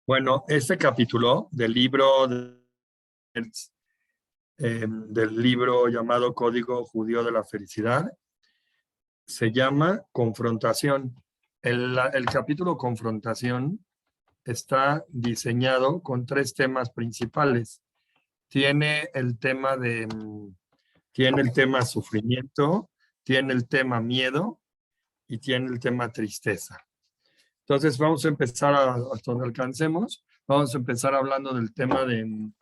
Bueno, este capítulo del libro llamado Código Judío de la Felicidad se llama Confrontación. El capítulo Confrontación está diseñado con tres temas principales. Tiene el tema tiene el tema sufrimiento, tiene el tema miedo y tiene el tema tristeza. Entonces vamos a empezar hasta donde alcancemos. Vamos a empezar hablando del tema de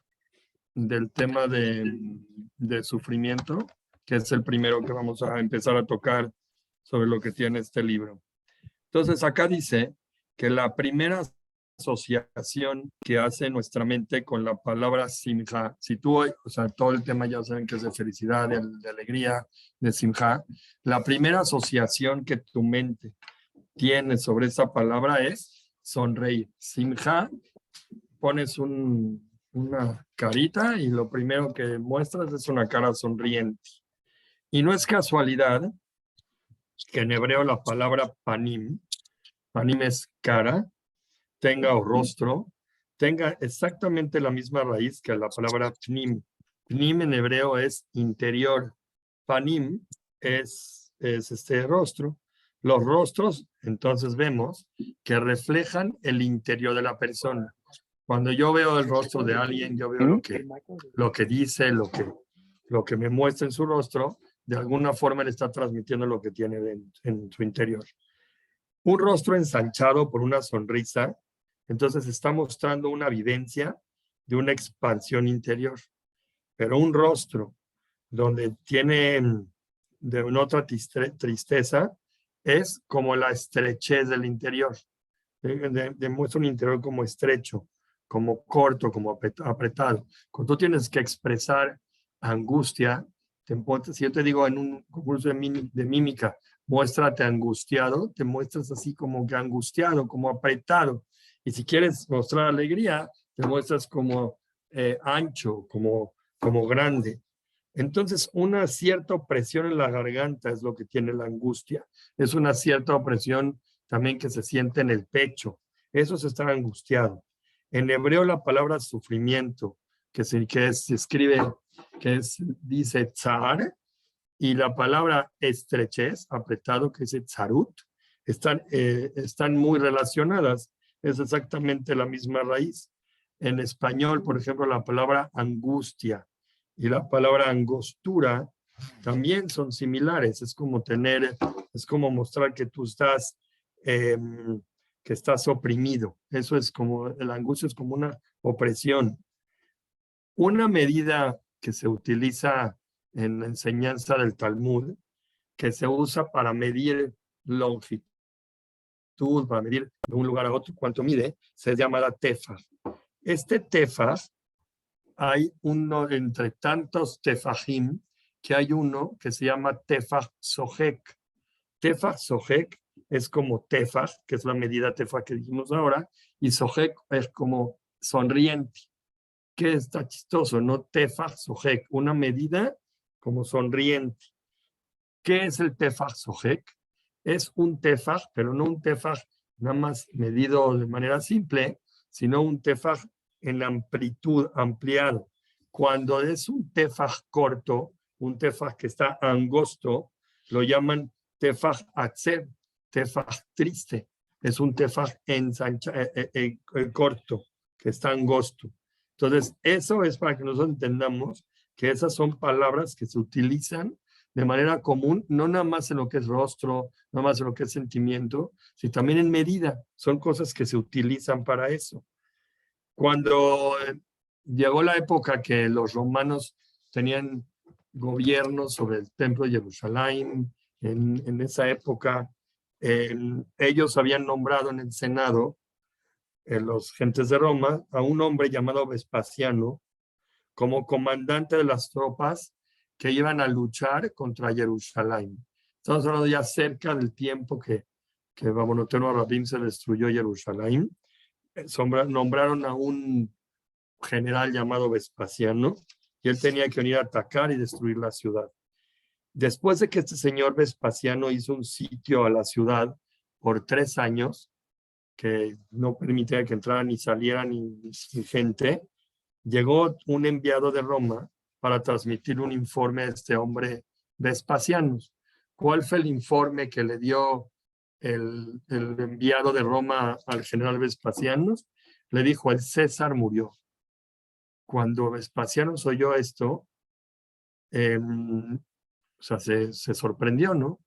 sufrimiento, que es el primero que vamos a empezar a tocar sobre lo que tiene este libro. Entonces acá dice que la primera asociación que hace nuestra mente con la palabra simja, si tú, o sea, todo el tema ya saben que es de felicidad, de alegría, de simja, la primera asociación que tu mente tiene sobre esa palabra es sonreír. Simja, pones una carita y lo primero que muestras es una cara sonriente. Y no es casualidad que en hebreo la palabra panim es cara, tenga o rostro, tenga exactamente la misma raíz que la palabra pnim. Pnim en hebreo es interior. Panim es este rostro. Los rostros, entonces vemos que reflejan el interior de la persona. Cuando yo veo el rostro de alguien, yo veo lo que dice, lo que me muestra en su rostro, de alguna forma le está transmitiendo lo que tiene en su interior. Un rostro ensanchado por una sonrisa, entonces está mostrando una vivencia de una expansión interior. Pero un rostro donde tiene de una otra tristeza es como la estrechez del interior. Demuestra un interior como estrecho, como corto, como apretado. Cuando tú tienes que expresar angustia, si yo te digo en un concurso de mímica, muéstrate angustiado, te muestras así como que angustiado, como apretado. Y si quieres mostrar alegría, te muestras como ancho, como grande. Entonces, una cierta opresión en la garganta es lo que tiene la angustia. Es una cierta opresión también que se siente en el pecho. Eso es estar angustiado. En hebreo la palabra sufrimiento, se escribe, dice tzar, y la palabra estrechez, apretado, que dice tzarut, están muy relacionadas. Es exactamente la misma raíz. En español, por ejemplo, la palabra angustia y la palabra angostura también son similares. Es como mostrar que tú estás, que estás oprimido. Eso es como, la angustia es como una opresión. Una medida que se utiliza en la enseñanza del Talmud, que se usa para medir longitud, para medir de un lugar a otro cuánto mide, se llama la tefah. Este tefah, hay uno entre tantos tefahim, que hay uno que se llama tefah sohek. Tefah sohek es como tefah, que es la medida tefah que dijimos ahora, y sohek es como sonriente, que está chistoso, ¿no? Tefah sohek, una medida como sonriente. ¿Qué es el tefah sohek? Es un tefah, pero no un tefah nada más medido de manera simple, sino un tefah en amplitud, ampliado. Cuando es un tefah corto, un tefah que está angosto, lo llaman tefah atzeb, tefah triste. Es un tefah corto, que está angosto. Entonces, eso es para que nosotros entendamos que esas son palabras que se utilizan de manera común, no nada más en lo que es rostro, nada más en lo que es sentimiento, sino también en medida. Son cosas que se utilizan para eso. Cuando llegó la época que los romanos tenían gobierno sobre el templo de Jerusalén, en esa época, ellos habían nombrado en el Senado, los gentes de Roma, a un hombre llamado Vespasiano como comandante de las tropas que iban a luchar contra Jerusalén. Estamos hablando ya cerca del tiempo que Babonoteno Rabim se destruyó Jerusalén. Nombraron a un general llamado Vespasiano y él tenía que venir a atacar y destruir la ciudad. Después de que este señor Vespasiano hizo un sitio a la ciudad por 3 años, que no permitía que entrara ni saliera ni gente, llegó un enviado de Roma para transmitir un informe a este hombre Vespasiano. ¿Cuál fue el informe que le dio el enviado de Roma al general Vespasiano? Le dijo, el César murió. Cuando Vespasiano oyó esto, o sea, se sorprendió, ¿no?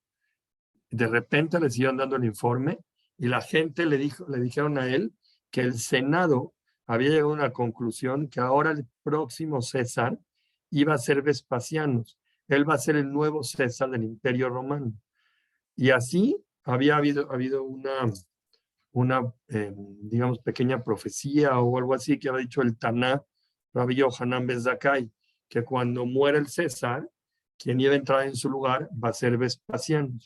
De repente le siguieron dando el informe y la gente le dijeron a él que el Senado había llegado a una conclusión que ahora el próximo César iba a ser Vespasiano. Él va a ser el nuevo César del Imperio Romano. Y así había habido digamos, pequeña profecía o algo así que había dicho el Taná, Rabbi Yohanan ben Zakkai, que cuando muera el César, quien iba a entrar en su lugar va a ser Vespasiano.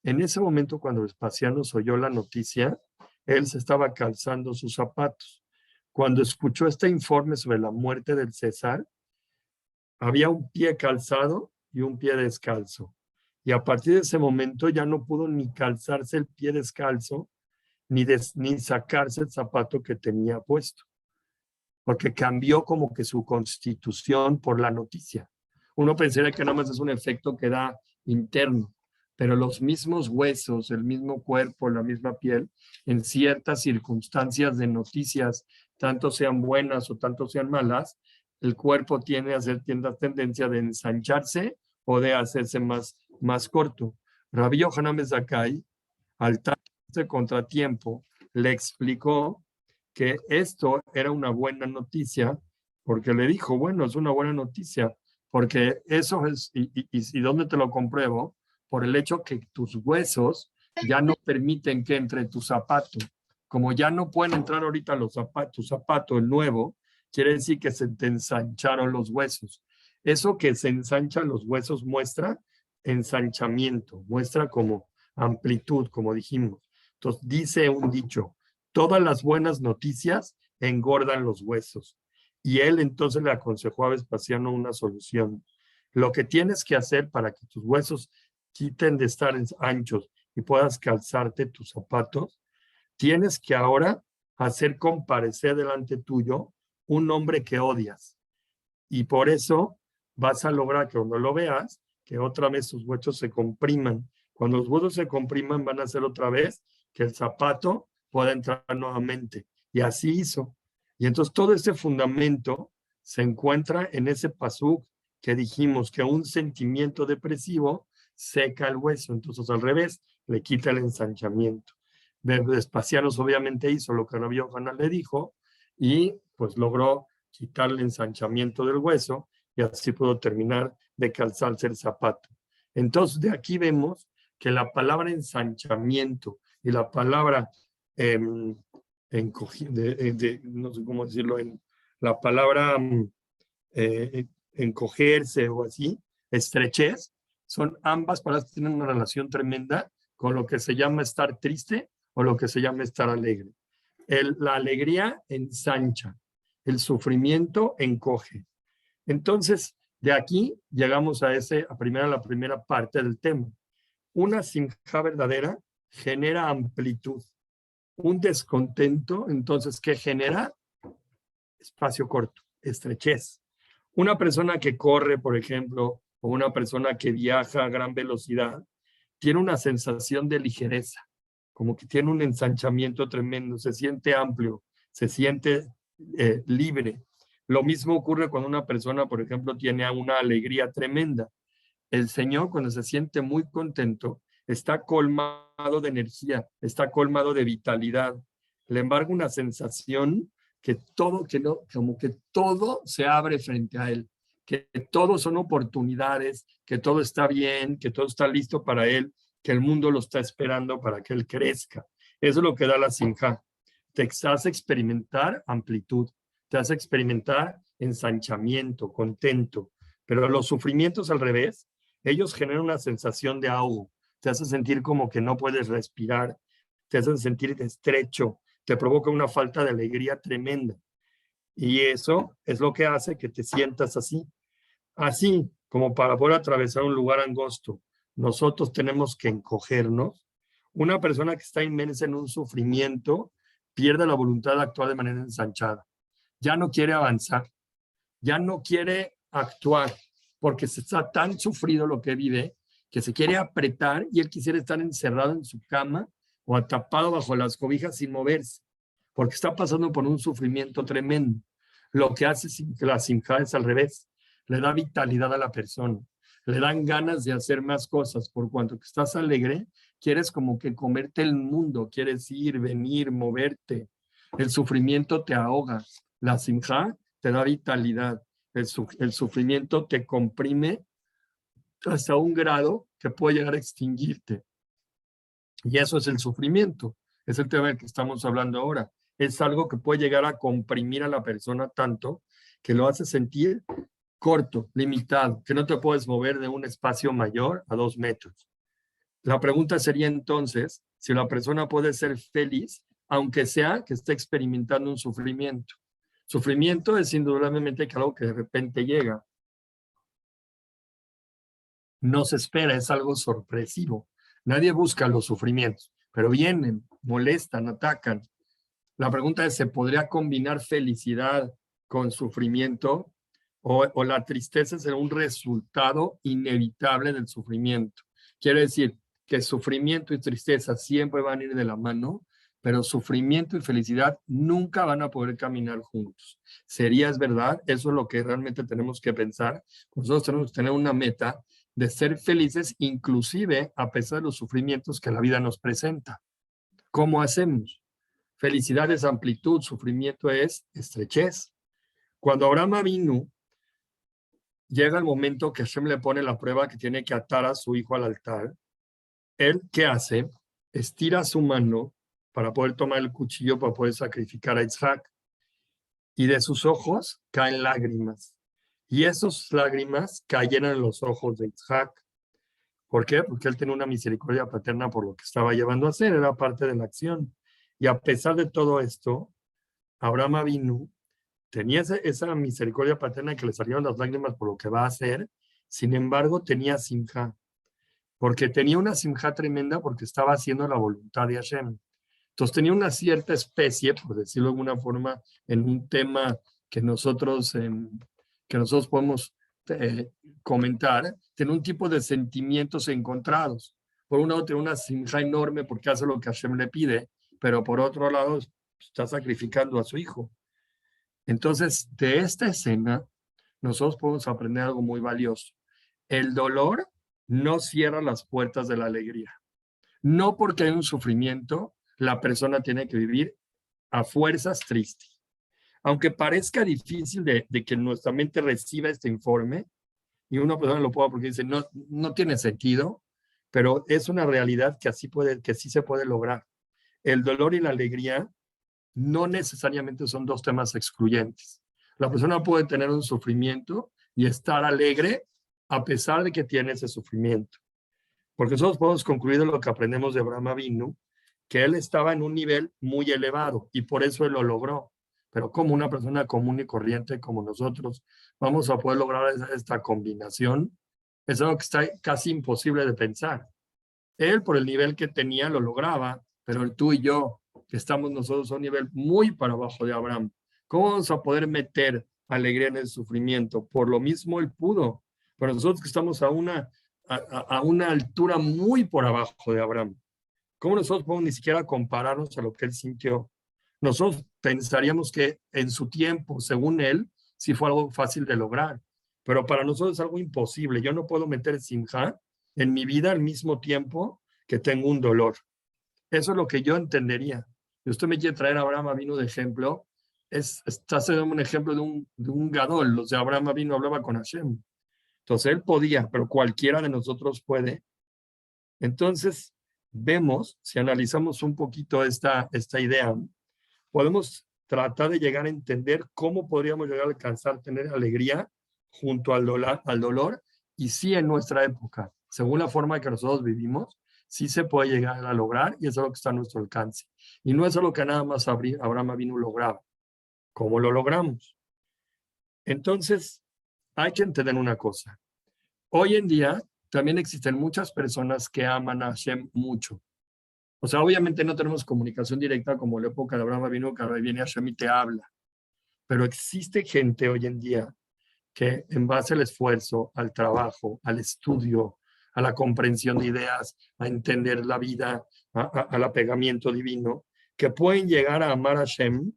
En ese momento, cuando Vespasiano oyó la noticia, él se estaba calzando sus zapatos. Cuando escuchó este informe sobre la muerte del César, había un pie calzado y un pie descalzo. Y a partir de ese momento ya no pudo ni calzarse el pie descalzo, ni sacarse el zapato que tenía puesto, porque cambió como que su constitución por la noticia. Uno pensaría que nada más es un efecto que da interno, pero los mismos huesos, el mismo cuerpo, la misma piel, en ciertas circunstancias de noticias, tanto sean buenas o tanto sean malas, el cuerpo tiene la tendencia de ensancharse o de hacerse más corto. Rabbi Yohanan ben Zakkai, al este contratiempo, le explicó que esto era una buena noticia, porque le dijo, bueno, es una buena noticia, porque eso es, y ¿dónde te lo compruebo? Por el hecho que tus huesos ya no permiten que entre tu zapato. Como ya no pueden entrar ahorita tu zapato, el nuevo, quiere decir que se te ensancharon los huesos. Eso que se ensanchan los huesos muestra ensanchamiento, muestra como amplitud, como dijimos. Entonces, dice un dicho, todas las buenas noticias engordan los huesos. Y él entonces le aconsejó a Vespasiano una solución. Lo que tienes que hacer para que tus huesos quiten de estar anchos y puedas calzarte tus zapatos, tienes que ahora hacer comparecer delante tuyo un hombre que odias. Y por eso vas a lograr que cuando lo veas, que otra vez sus huesos se compriman. Cuando los huesos se compriman, van a hacer otra vez que el zapato pueda entrar nuevamente. Y así hizo. Y entonces todo ese fundamento se encuentra en ese pasuk que dijimos que un sentimiento depresivo seca el hueso. Entonces al revés, le quita el ensanchamiento. Vespasiano obviamente hizo lo que Rabbi Yohanan le dijo y pues logró quitar el ensanchamiento del hueso y así pudo terminar de calzarse el zapato. Entonces de aquí vemos que la palabra ensanchamiento y la palabra no sé cómo decirlo, la palabra encogerse o así, estrechez, son ambas palabras que tienen una relación tremenda con lo que se llama estar triste o lo que se llama estar alegre. La alegría ensancha, el sufrimiento encoge. Entonces, de aquí llegamos a la primera parte del tema. Una simja verdadera genera amplitud. Un descontento, entonces, ¿qué genera? Espacio corto, estrechez. Una persona que corre, por ejemplo, o una persona que viaja a gran velocidad, tiene una sensación de ligereza, como que tiene un ensanchamiento tremendo, se siente amplio, se siente libre. Lo mismo ocurre cuando una persona, por ejemplo, tiene una alegría tremenda. El Señor, cuando se siente muy contento, está colmado de energía, está colmado de vitalidad. Le embarga una sensación como que todo se abre frente a él, que todo son oportunidades, que todo está bien, que todo está listo para él, que el mundo lo está esperando para que él crezca. Eso es lo que da la simja. Te hace experimentar amplitud, te hace experimentar ensanchamiento, contento, pero los sufrimientos al revés, ellos generan una sensación de ahogo, te hacen sentir como que no puedes respirar, te hacen sentir estrecho, te provoca una falta de alegría tremenda. Y eso es lo que hace que te sientas así. Así como para poder atravesar un lugar angosto, nosotros tenemos que encogernos. Una persona que está inmersa en un sufrimiento pierde la voluntad de actuar de manera ensanchada. Ya no quiere avanzar, ya no quiere actuar, porque se está tan sufrido lo que vive, que se quiere apretar y él quisiera estar encerrado en su cama o atapado bajo las cobijas sin moverse, porque está pasando por un sufrimiento tremendo. Lo que hace la simja es al revés, le da vitalidad a la persona, le dan ganas de hacer más cosas, por cuanto que estás alegre, quieres como que comerte el mundo, quieres ir, venir, moverte. El sufrimiento te ahoga, la simja te da vitalidad, el sufrimiento te comprime hasta un grado que puede llegar a extinguirte. Y eso es el sufrimiento, es el tema del que estamos hablando ahora. Es algo que puede llegar a comprimir a la persona tanto que lo hace sentir corto, limitado, que no te puedes mover de un espacio mayor a 2 metros. La pregunta sería entonces si la persona puede ser feliz, aunque sea que esté experimentando un sufrimiento. Sufrimiento es indudablemente algo que de repente llega. No se espera, es algo sorpresivo. Nadie busca los sufrimientos, pero vienen, molestan, atacan. La pregunta es, ¿se podría combinar felicidad con sufrimiento? ¿O la tristeza será un resultado inevitable del sufrimiento? Quiere decir que sufrimiento y tristeza siempre van a ir de la mano, pero sufrimiento y felicidad nunca van a poder caminar juntos. ¿Sería es verdad? Eso es lo que realmente tenemos que pensar. Nosotros tenemos que tener una meta de ser felices, inclusive a pesar de los sufrimientos que la vida nos presenta. ¿Cómo hacemos? Felicidad es amplitud, sufrimiento es estrechez. Cuando Abraham Avinu llega el momento que Hashem le pone la prueba que tiene que atar a su hijo al altar, él, ¿qué hace? Estira su mano para poder tomar el cuchillo para poder sacrificar a Isaac. Y de sus ojos caen lágrimas. Y esas lágrimas cayeron en los ojos de Isaac. ¿Por qué? Porque él tenía una misericordia paterna por lo que estaba llevando a hacer, era parte de la acción. Y a pesar de todo esto, Abraham Avinu tenía esa misericordia paterna que le salieron las lágrimas por lo que va a hacer, sin embargo tenía simja, porque tenía una simja tremenda porque estaba haciendo la voluntad de Hashem. Entonces tenía una cierta especie, por decirlo de alguna forma, en un tema que nosotros podemos comentar, tiene un tipo de sentimientos encontrados. Por un lado, tiene una simja enorme porque hace lo que Hashem le pide, pero por otro lado, está sacrificando a su hijo. Entonces, de esta escena, nosotros podemos aprender algo muy valioso. El dolor no cierra las puertas de la alegría. No porque hay un sufrimiento, la persona tiene que vivir a fuerzas triste. Aunque parezca difícil de que nuestra mente reciba este informe, y una persona lo pueda porque dice, no tiene sentido, pero es una realidad que que sí se puede lograr. El dolor y la alegría no necesariamente son dos temas excluyentes. La persona puede tener un sufrimiento y estar alegre a pesar de que tiene ese sufrimiento. Porque nosotros podemos concluir de lo que aprendemos de Abraham Avinu, que él estaba en un nivel muy elevado y por eso él lo logró. Pero como una persona común y corriente como nosotros vamos a poder lograr esta combinación, es algo que está casi imposible de pensar. Él, por el nivel que tenía, lo lograba, pero tú y yo, que estamos nosotros a un nivel muy para abajo de Abraham, ¿cómo vamos a poder meter alegría en el sufrimiento? Por lo mismo él pudo, pero nosotros que estamos a una altura muy por abajo de Abraham, ¿cómo nosotros podemos ni siquiera compararnos a lo que él sintió? Nosotros pensaríamos que en su tiempo, según él, sí fue algo fácil de lograr, pero para nosotros es algo imposible. Yo no puedo meter simja en mi vida al mismo tiempo que tengo un dolor. Eso es lo que yo entendería. Si usted me quiere traer a Abraham Avinu de ejemplo, está haciendo un ejemplo de un gadol. O sea, Abraham Avinu hablaba con Hashem. Entonces él podía, pero cualquiera de nosotros puede. Entonces, vemos, si analizamos un poquito esta idea, podemos tratar de llegar a entender cómo podríamos llegar a alcanzar tener alegría junto al dolor y sí en nuestra época, según la forma que nosotros vivimos, sí se puede llegar a lograr y eso es lo que está a nuestro alcance. Y no es lo que nada más Abraham vino lograba. ¿Cómo lo logramos? Entonces, hay que entender una cosa. Hoy en día también existen muchas personas que aman a Hashem mucho. O sea, obviamente no tenemos comunicación directa como la época de Abraham Avinu, que viene Hashem y te habla. Pero existe gente hoy en día que en base al esfuerzo, al trabajo, al estudio, a la comprensión de ideas, a entender la vida, al apegamiento divino, que pueden llegar a amar a Hashem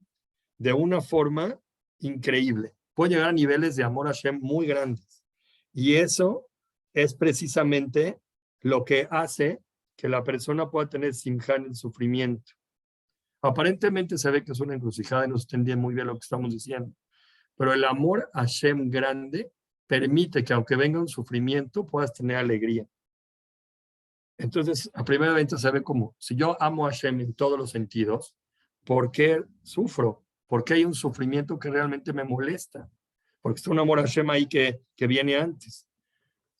de una forma increíble. Pueden llegar a niveles de amor a Hashem muy grandes. Y eso es precisamente lo que hace que la persona pueda tener simjá en el sufrimiento. Aparentemente se ve que es una encrucijada y no se entiende muy bien lo que estamos diciendo. Pero el amor a Hashem grande permite que aunque venga un sufrimiento, puedas tener alegría. Entonces, a primera vista se ve como, si yo amo a Hashem en todos los sentidos, ¿por qué sufro? ¿Por qué hay un sufrimiento que realmente me molesta? Porque está un amor a Hashem ahí que viene antes.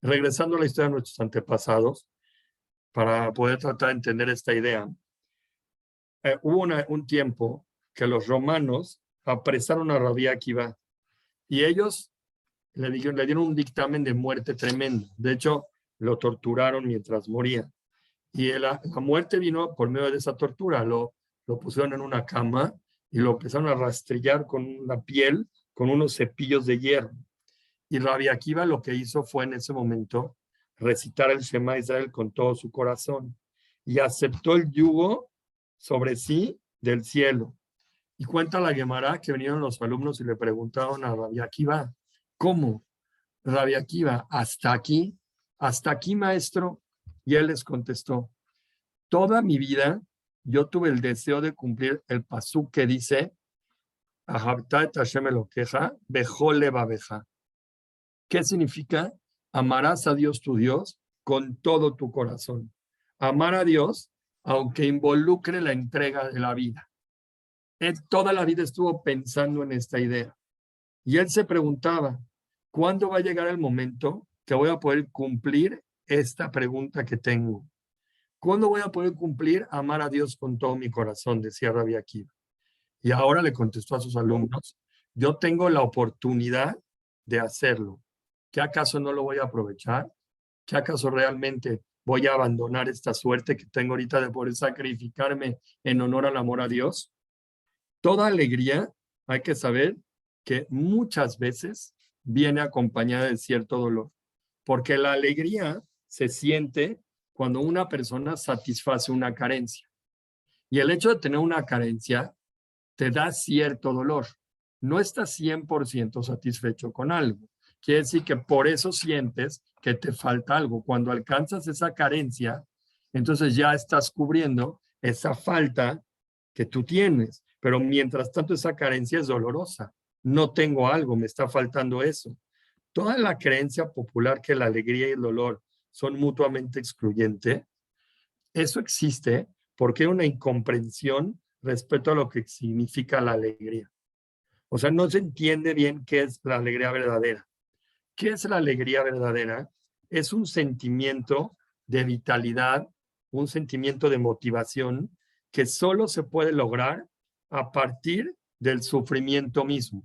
Regresando a la historia de nuestros antepasados, para poder tratar de entender esta idea, hubo un tiempo que los romanos apresaron a Rabbi Akiva y ellos le dieron un dictamen de muerte tremendo. De hecho, lo torturaron mientras moría. Y la muerte vino por medio de esa tortura. Lo pusieron en una cama y lo empezaron a rastrillar con la piel, con unos cepillos de hierro. Y Rabbi Akiva lo que hizo fue en ese momento recitar el Shema Israel con todo su corazón. Y aceptó el yugo sobre sí del cielo. Y cuenta la Gemara que vinieron los alumnos y le preguntaron a Rabbi Akiva, ¿cómo? Rabbi Akiva, hasta aquí, maestro. Y él les contestó, toda mi vida yo tuve el deseo de cumplir el pasuk que dice, Ahabta et Hashem Elokeja, bejole babeja. ¿Qué significa? Amarás a Dios tu Dios con todo tu corazón. Amar a Dios, aunque involucre la entrega de la vida. Él toda la vida estuvo pensando en esta idea. Y él se preguntaba, ¿cuándo va a llegar el momento que voy a poder cumplir esta pregunta que tengo? ¿Cuándo voy a poder cumplir amar a Dios con todo mi corazón? Decía Rabbi Akiva. Y ahora le contestó a sus alumnos, yo tengo la oportunidad de hacerlo. ¿Qué acaso no lo voy a aprovechar? ¿Qué acaso realmente voy a abandonar esta suerte que tengo ahorita de poder sacrificarme en honor al amor a Dios? Toda alegría, hay que saber que muchas veces viene acompañada de cierto dolor, porque la alegría se siente cuando una persona satisface una carencia. Y el hecho de tener una carencia te da cierto dolor. No estás 100% satisfecho con algo. Quiere decir que por eso sientes que te falta algo. Cuando alcanzas esa carencia, entonces ya estás cubriendo esa falta que tú tienes. Pero mientras tanto esa carencia es dolorosa. No tengo algo, me está faltando eso. Toda la creencia popular que la alegría y el dolor son mutuamente excluyentes, eso existe porque hay una incomprensión respecto a lo que significa la alegría. O sea, no se entiende bien qué es la alegría verdadera. ¿Qué es la alegría verdadera? Es un sentimiento de vitalidad, un sentimiento de motivación que solo se puede lograr a partir del sufrimiento mismo.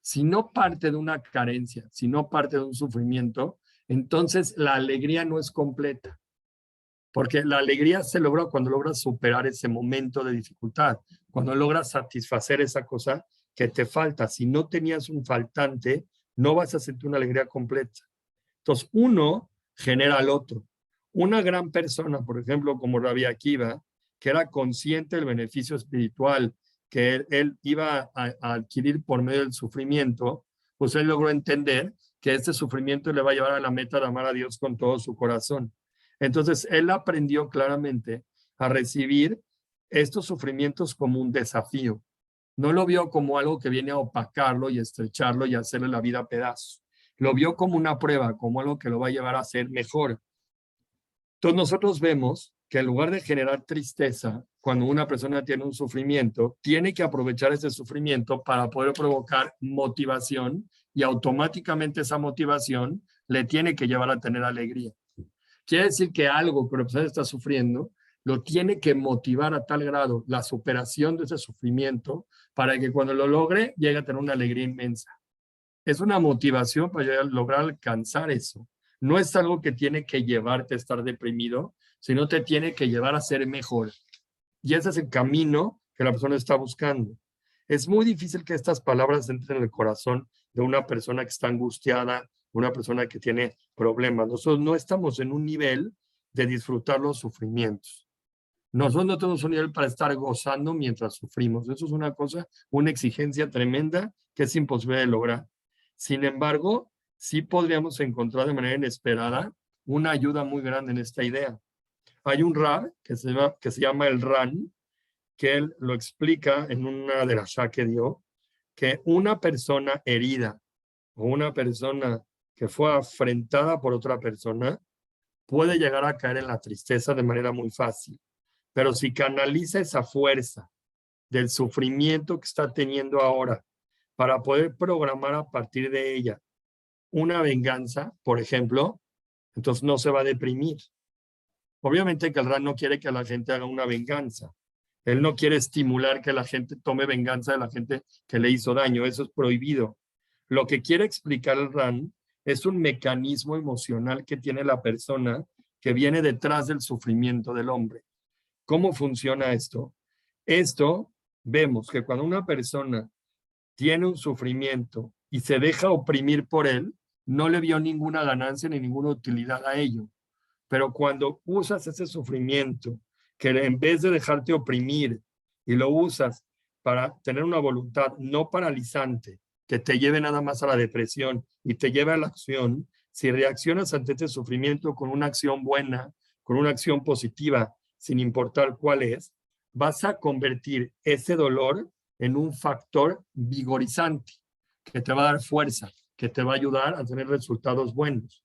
Si no parte de una carencia, si no parte de un sufrimiento, entonces la alegría no es completa. Porque la alegría se logra cuando logras superar ese momento de dificultad, cuando logras satisfacer esa cosa que te falta. Si no tenías un faltante, no vas a sentir una alegría completa. Entonces, uno genera al otro. Una gran persona, por ejemplo, como Rabbi Akiva, que era consciente del beneficio espiritual que él iba a adquirir por medio del sufrimiento, pues él logró entender que este sufrimiento le va a llevar a la meta de amar a Dios con todo su corazón. Entonces, él aprendió claramente a recibir estos sufrimientos como un desafío. No lo vio como algo que viene a opacarlo y estrecharlo y hacerle la vida a pedazos. Lo vio como una prueba, como algo que lo va a llevar a ser mejor. Entonces, nosotros vemos que en lugar de generar tristeza, cuando una persona tiene un sufrimiento, tiene que aprovechar ese sufrimiento para poder provocar motivación y automáticamente esa motivación le tiene que llevar a tener alegría. Quiere decir que algo que la persona está sufriendo lo tiene que motivar a tal grado la superación de ese sufrimiento para que cuando lo logre llegue a tener una alegría inmensa. Es una motivación para lograr alcanzar eso. No es algo que tiene que llevarte a estar deprimido, sino te tiene que llevar a ser mejor. Y ese es el camino que la persona está buscando. Es muy difícil que estas palabras entren en el corazón de una persona que está angustiada, una persona que tiene problemas. Nosotros no estamos en un nivel de disfrutar los sufrimientos. Nosotros no tenemos un nivel para estar gozando mientras sufrimos. Eso es una cosa, una exigencia tremenda que es imposible de lograr. Sin embargo, sí podríamos encontrar de manera inesperada una ayuda muy grande en esta idea. Hay un Rab que se llama el Ran, que él lo explica en una de las que dio, que una persona herida o una persona que fue afrentada por otra persona puede llegar a caer en la tristeza de manera muy fácil. Pero si canaliza esa fuerza del sufrimiento que está teniendo ahora para poder programar a partir de ella una venganza, por ejemplo, entonces no se va a deprimir. Obviamente que el Ran no quiere que la gente haga una venganza. Él no quiere estimular que la gente tome venganza de la gente que le hizo daño. Eso es prohibido. Lo que quiere explicar el Ran es un mecanismo emocional que tiene la persona que viene detrás del sufrimiento del hombre. ¿Cómo funciona esto? Esto vemos que cuando una persona tiene un sufrimiento y se deja oprimir por él, no le vio ninguna ganancia ni ninguna utilidad a ello. Pero cuando usas ese sufrimiento, que en vez de dejarte oprimir y lo usas para tener una voluntad no paralizante, que te lleve nada más a la depresión y te lleve a la acción, si reaccionas ante este sufrimiento con una acción buena, con una acción positiva, sin importar cuál es, vas a convertir ese dolor en un factor vigorizante, que te va a dar fuerza, que te va a ayudar a tener resultados buenos.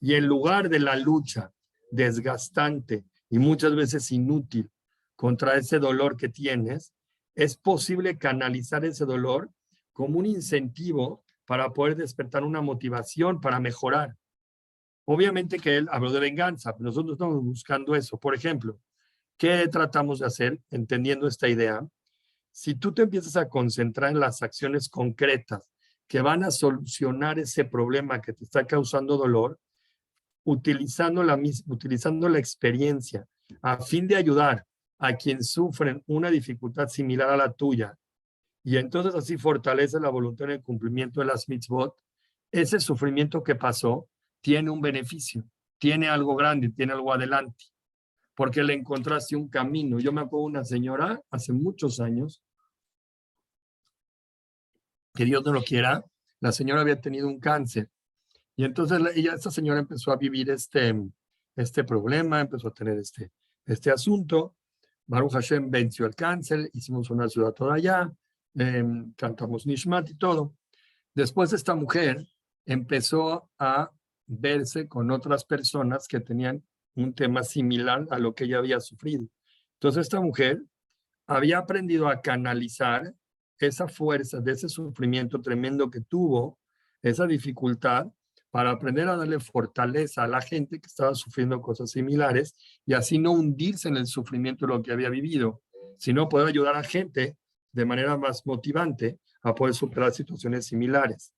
Y en lugar de la lucha desgastante y muchas veces inútil contra ese dolor que tienes, es posible canalizar ese dolor como un incentivo para poder despertar una motivación para mejorar. Obviamente que él habló de venganza, pero nosotros estamos buscando eso. Por ejemplo, ¿qué tratamos de hacer entendiendo esta idea? Si tú te empiezas a concentrar en las acciones concretas que van a solucionar ese problema que te está causando dolor, utilizando la experiencia a fin de ayudar a quien sufren una dificultad similar a la tuya, y entonces así fortalece la voluntad en el cumplimiento de las mitzvot, ese sufrimiento que pasó tiene un beneficio, tiene algo grande, tiene algo adelante, porque le encontraste un camino. Yo me acuerdo de una señora hace muchos años, que Dios no lo quiera, la señora había tenido un cáncer. Y entonces esta señora empezó a vivir este problema, empezó a tener este asunto. Baruch Hashem venció el cáncer, hicimos una ciudad toda allá, cantamos Nishmat y todo. Después esta mujer empezó a verse con otras personas que tenían un tema similar a lo que ella había sufrido. Entonces esta mujer había aprendido a canalizar esa fuerza de ese sufrimiento tremendo que tuvo, esa dificultad, para aprender a darle fortaleza a la gente que estaba sufriendo cosas similares y así no hundirse en el sufrimiento de lo que había vivido, sino poder ayudar a gente de manera más motivante a poder superar situaciones similares.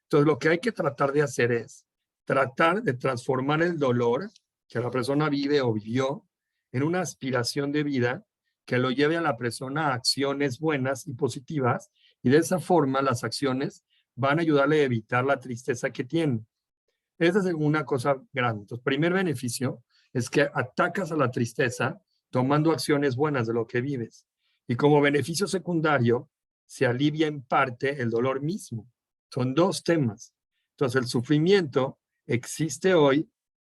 Entonces, lo que hay que tratar de hacer es tratar de transformar el dolor que la persona vive o vivió en una aspiración de vida que lo lleve a la persona a acciones buenas y positivas, y de esa forma las acciones van a ayudarle a evitar la tristeza que tiene. Esa es una cosa grande. Entonces, primer beneficio es que atacas a la tristeza tomando acciones buenas de lo que vives. Y como beneficio secundario, se alivia en parte el dolor mismo. Son dos temas. Entonces, el sufrimiento existe hoy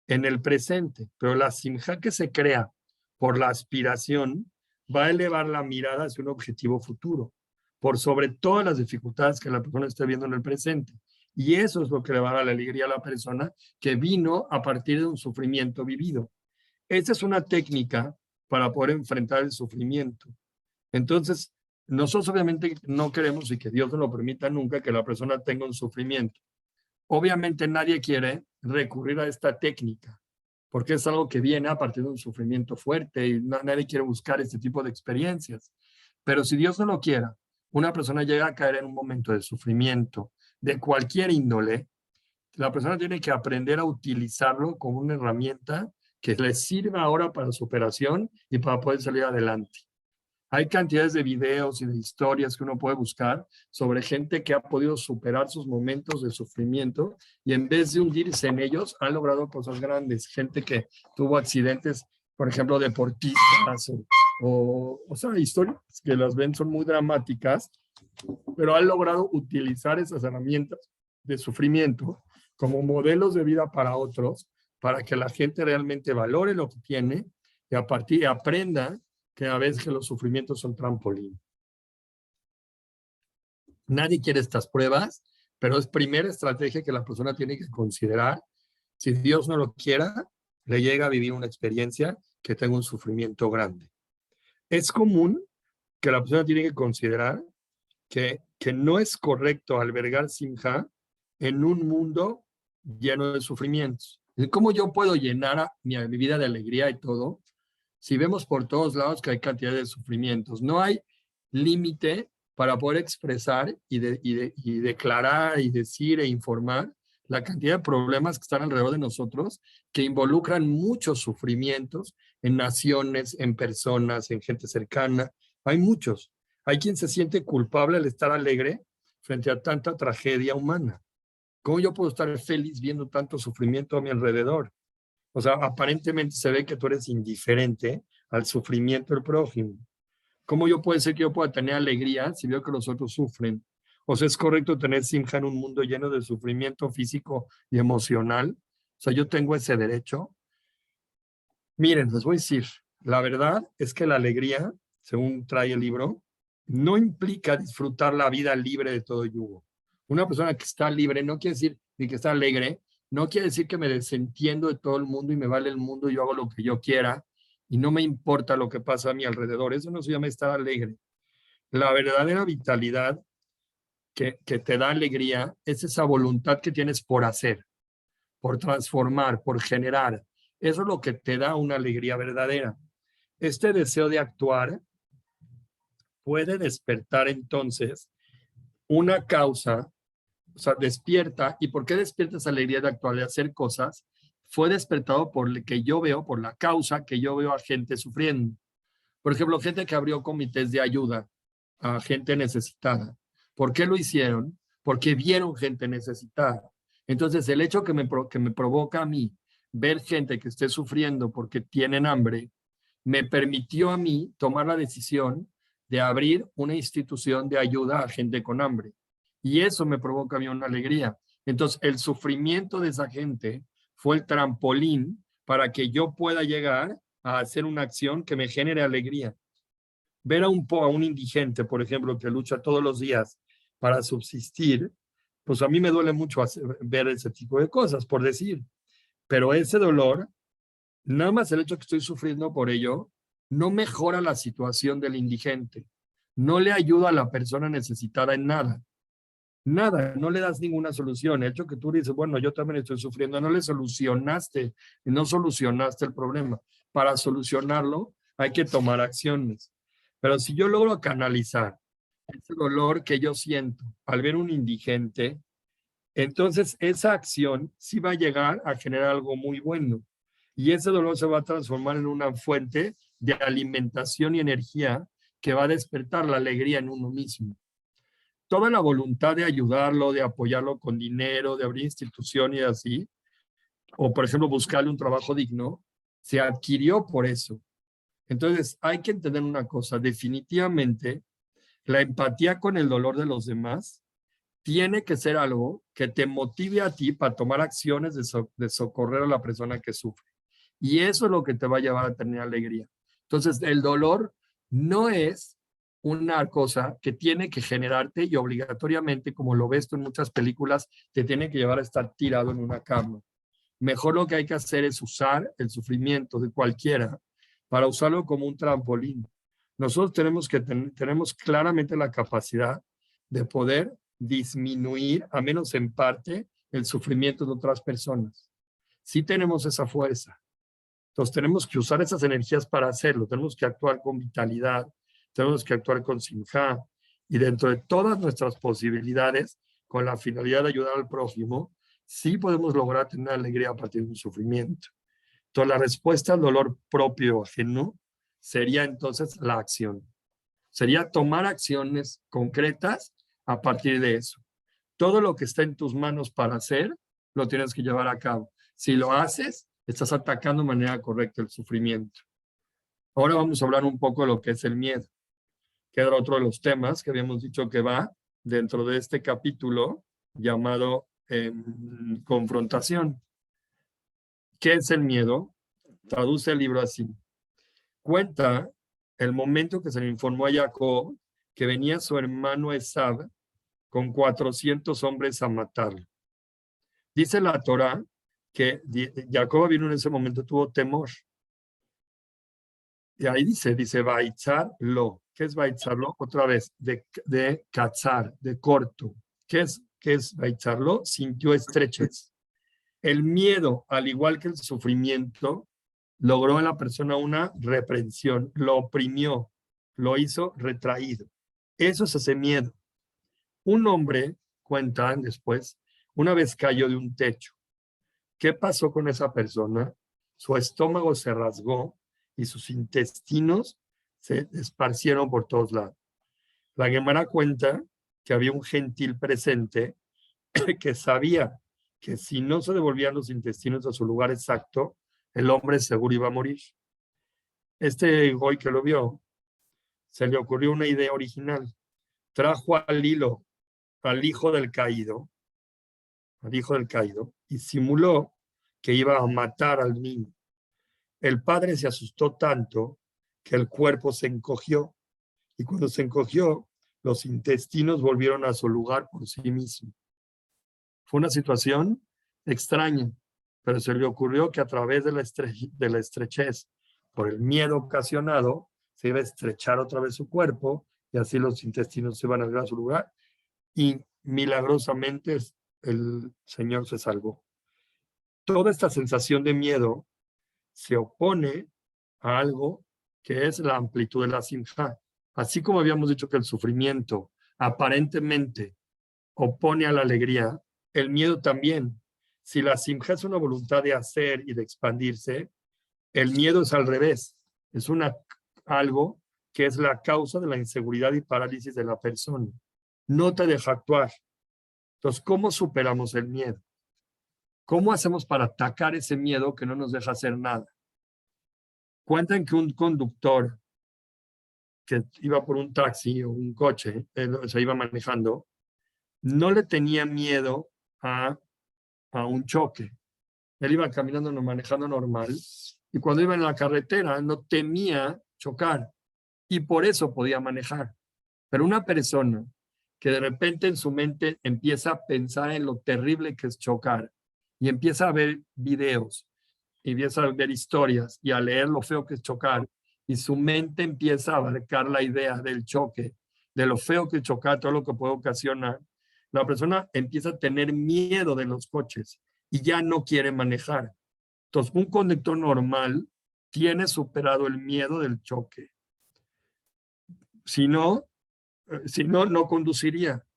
en el presente, pero la simja que se crea por la aspiración va a elevar la mirada hacia un objetivo futuro, por sobre todas las dificultades que la persona está viendo en el presente. Y eso es lo que le va a dar la alegría a la persona que vino a partir de un sufrimiento vivido. Esa es una técnica para poder enfrentar el sufrimiento. Entonces, nosotros obviamente no queremos, y que Dios no lo permita nunca, que la persona tenga un sufrimiento. Obviamente nadie quiere recurrir a esta técnica, porque es algo que viene a partir de un sufrimiento fuerte y nadie quiere buscar este tipo de experiencias. Pero si Dios no lo quiera, una persona llega a caer en un momento de sufrimiento de cualquier índole, la persona tiene que aprender a utilizarlo como una herramienta que les sirva ahora para su operación y para poder salir adelante. Hay cantidades de videos y de historias que uno puede buscar sobre gente que ha podido superar sus momentos de sufrimiento y en vez de hundirse en ellos, han logrado cosas grandes. Gente que tuvo accidentes, por ejemplo, deportistas o sea, historias que las ven son muy dramáticas, pero han logrado utilizar esas herramientas de sufrimiento como modelos de vida para otros, para que la gente realmente valore lo que tiene y a partir aprenda que a veces que los sufrimientos son trampolín. Nadie quiere estas pruebas, pero es primera estrategia que la persona tiene que considerar. Si Dios no lo quiera, le llega a vivir una experiencia que tenga un sufrimiento grande. Es común que la persona tiene que considerar que no es correcto albergar simja en un mundo lleno de sufrimientos. ¿Cómo yo puedo llenar a mi vida de alegría y todo si vemos por todos lados que hay cantidad de sufrimientos? No hay límite para poder expresar y declarar y decir e informar la cantidad de problemas que están alrededor de nosotros que involucran muchos sufrimientos en naciones, en personas, en gente cercana. Hay muchos. Hay quien se siente culpable al estar alegre frente a tanta tragedia humana. ¿Cómo yo puedo estar feliz viendo tanto sufrimiento a mi alrededor? O sea, aparentemente se ve que tú eres indiferente al sufrimiento del prójimo. ¿Cómo yo puedo ser que yo pueda tener alegría si veo que los otros sufren? O sea, ¿es correcto tener simja en un mundo lleno de sufrimiento físico y emocional? O sea, ¿yo tengo ese derecho? Miren, les voy a decir, la verdad es que la alegría, según trae el libro, no implica disfrutar la vida libre de todo yugo. Una persona que está libre no quiere decir ni que está alegre, no quiere decir que me desentiendo de todo el mundo y me vale el mundo y yo hago lo que yo quiera y no me importa lo que pasa a mi alrededor. Eso no se llama estar alegre. La verdadera vitalidad que te da alegría es esa voluntad que tienes por hacer, por transformar, por generar. Eso es lo que te da una alegría verdadera. Este deseo de actuar puede despertar entonces una causa, o sea, despierta. ¿Y por qué despierta esa alegría de actuar, de hacer cosas? Fue despertado por lo que yo veo, por la causa que yo veo a gente sufriendo. Por ejemplo, gente que abrió comités de ayuda a gente necesitada. ¿Por qué lo hicieron? Porque vieron gente necesitada. Entonces, el hecho que me provoca a mí ver gente que esté sufriendo porque tienen hambre, me permitió a mí tomar la decisión de abrir una institución de ayuda a gente con hambre. Y eso me provoca a mí una alegría. Entonces, el sufrimiento de esa gente fue el trampolín para que yo pueda llegar a hacer una acción que me genere alegría. Ver a un indigente, por ejemplo, que lucha todos los días para subsistir, pues a mí me duele mucho ver ese tipo de cosas, por decir. Pero ese dolor, nada más el hecho que estoy sufriendo por ello, no mejora la situación del indigente. No le ayuda a la persona necesitada en nada. Nada, no le das ninguna solución. El hecho que tú dices, bueno, yo también estoy sufriendo, no no solucionaste el problema. Para solucionarlo hay que tomar acciones. Pero si yo logro canalizar ese dolor que yo siento al ver un indigente, entonces esa acción sí va a llegar a generar algo muy bueno. Y ese dolor se va a transformar en una fuente de alimentación y energía que va a despertar la alegría en uno mismo. Toda la voluntad de ayudarlo, de apoyarlo con dinero, de abrir instituciones y así, o por ejemplo buscarle un trabajo digno, se adquirió por eso. Entonces hay que entender una cosa, definitivamente la empatía con el dolor de los demás tiene que ser algo que te motive a ti para tomar acciones de socorrer a la persona que sufre. Y eso es lo que te va a llevar a tener alegría. Entonces, el dolor no es una cosa que tiene que generarte y obligatoriamente, como lo ves tú en muchas películas, te tiene que llevar a estar tirado en una cama. Mejor lo que hay que hacer es usar el sufrimiento de cualquiera para usarlo como un trampolín. Nosotros tenemos claramente la capacidad de poder disminuir, a menos en parte, el sufrimiento de otras personas. Sí tenemos esa fuerza. Entonces tenemos que usar esas energías para hacerlo. Tenemos que actuar con vitalidad, tenemos que actuar con simja y dentro de todas nuestras posibilidades, con la finalidad de ayudar al prójimo, sí podemos lograr tener alegría a partir de un sufrimiento. Entonces, la respuesta al dolor propio o ajeno sería entonces la acción. Sería tomar acciones concretas a partir de eso. Todo lo que está en tus manos para hacer, lo tienes que llevar a cabo. Si lo haces, estás atacando de manera correcta el sufrimiento. Ahora vamos a hablar un poco de lo que es el miedo, que era otro de los temas que habíamos dicho que va dentro de este capítulo llamado confrontación. ¿Qué es el miedo? Traduce el libro así. Cuenta el momento que se le informó a Jacob que venía su hermano Esab con 400 hombres a matarlo. Dice la Torá que Jacob vino en ese momento, tuvo temor. Y ahí dice, Baitzar lo. ¿Qué es Baitzar lo? Otra vez, de cazar, de corto. ¿Qué es Baitzar lo? Sintió estrechez. El miedo, al igual que el sufrimiento, logró en la persona una reprensión, lo oprimió, lo hizo retraído. Eso es ese miedo. Un hombre, cuentan después, una vez cayó de un techo. ¿Qué pasó con esa persona? Su estómago se rasgó y sus intestinos se esparcieron por todos lados. La Gemara cuenta que había un gentil presente que sabía que si no se devolvían los intestinos a su lugar exacto, el hombre seguro iba a morir. Este goy que lo vio, se le ocurrió una idea original. Trajo al hijo del caído, y simuló que iba a matar al niño. El padre se asustó tanto que el cuerpo se encogió, y cuando se encogió, los intestinos volvieron a su lugar por sí mismos. Fue una situación extraña, pero se le ocurrió que a través de la estrechez, por el miedo ocasionado, se iba a estrechar otra vez su cuerpo y así los intestinos se iban a volver a su lugar. Y milagrosamente el Señor se salvó. Toda esta sensación de miedo se opone a algo que es la amplitud de la simja. Así como habíamos dicho que el sufrimiento aparentemente opone a la alegría, el miedo también. Si la simja es una voluntad de hacer y de expandirse, el miedo es al revés. Es algo que es la causa de la inseguridad y parálisis de la persona. No te deja actuar. Entonces, ¿cómo superamos el miedo? ¿Cómo hacemos para atacar ese miedo que no nos deja hacer nada? Cuentan que un conductor que iba por un taxi o un coche, se iba manejando, no le tenía miedo a un choque. Él iba caminando, manejando normal, y cuando iba en la carretera no temía chocar, y por eso podía manejar. Pero una persona que de repente en su mente empieza a pensar en lo terrible que es chocar, y empieza a ver videos, y empieza a ver historias, y a leer lo feo que es chocar, y su mente empieza a abarcar la idea del choque, de lo feo que es chocar, todo lo que puede ocasionar, la persona empieza a tener miedo de los coches y ya no quiere manejar. Entonces, un conductor normal tiene superado el miedo del choque. Si no, no conduciría.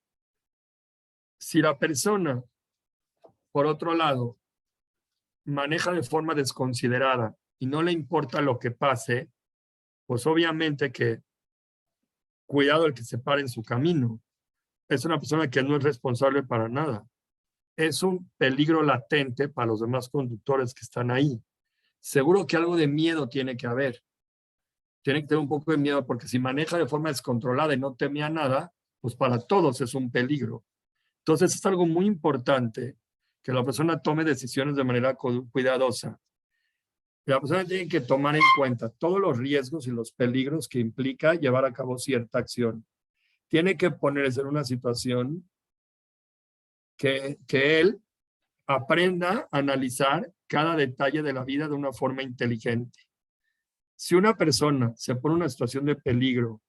Si la persona, por otro lado, maneja de forma desconsiderada y no le importa lo que pase, pues obviamente que cuidado el que se pare en su camino. Es una persona que no es responsable para nada. Es un peligro latente para los demás conductores que están ahí. Seguro que algo de miedo tiene que haber. Tiene que tener un poco de miedo porque si maneja de forma descontrolada y no temía nada, pues para todos es un peligro. Entonces es algo muy importante que la persona tome decisiones de manera cuidadosa. La persona tiene que tomar en cuenta todos los riesgos y los peligros que implica llevar a cabo cierta acción. Tiene que ponerse en una situación que él aprenda a analizar cada detalle de la vida de una forma inteligente. Si una persona se pone en una situación de peligro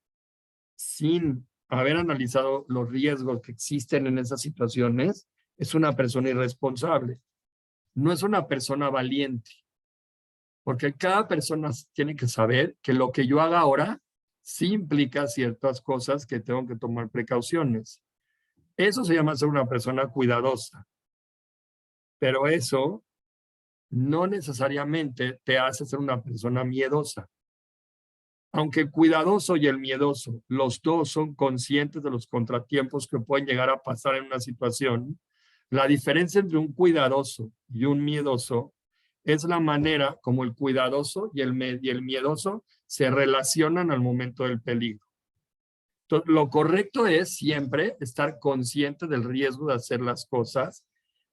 sin haber analizado los riesgos que existen en esas situaciones, es una persona irresponsable. No es una persona valiente. Porque cada persona tiene que saber que lo que yo haga ahora sí implica ciertas cosas que tengo que tomar precauciones. Eso se llama ser una persona cuidadosa. Pero eso no necesariamente te hace ser una persona miedosa. Aunque el cuidadoso y el miedoso, los dos son conscientes de los contratiempos que pueden llegar a pasar en una situación, la diferencia entre un cuidadoso y un miedoso es la manera como el cuidadoso y el miedoso se relacionan al momento del peligro. Entonces, lo correcto es siempre estar consciente del riesgo de hacer las cosas,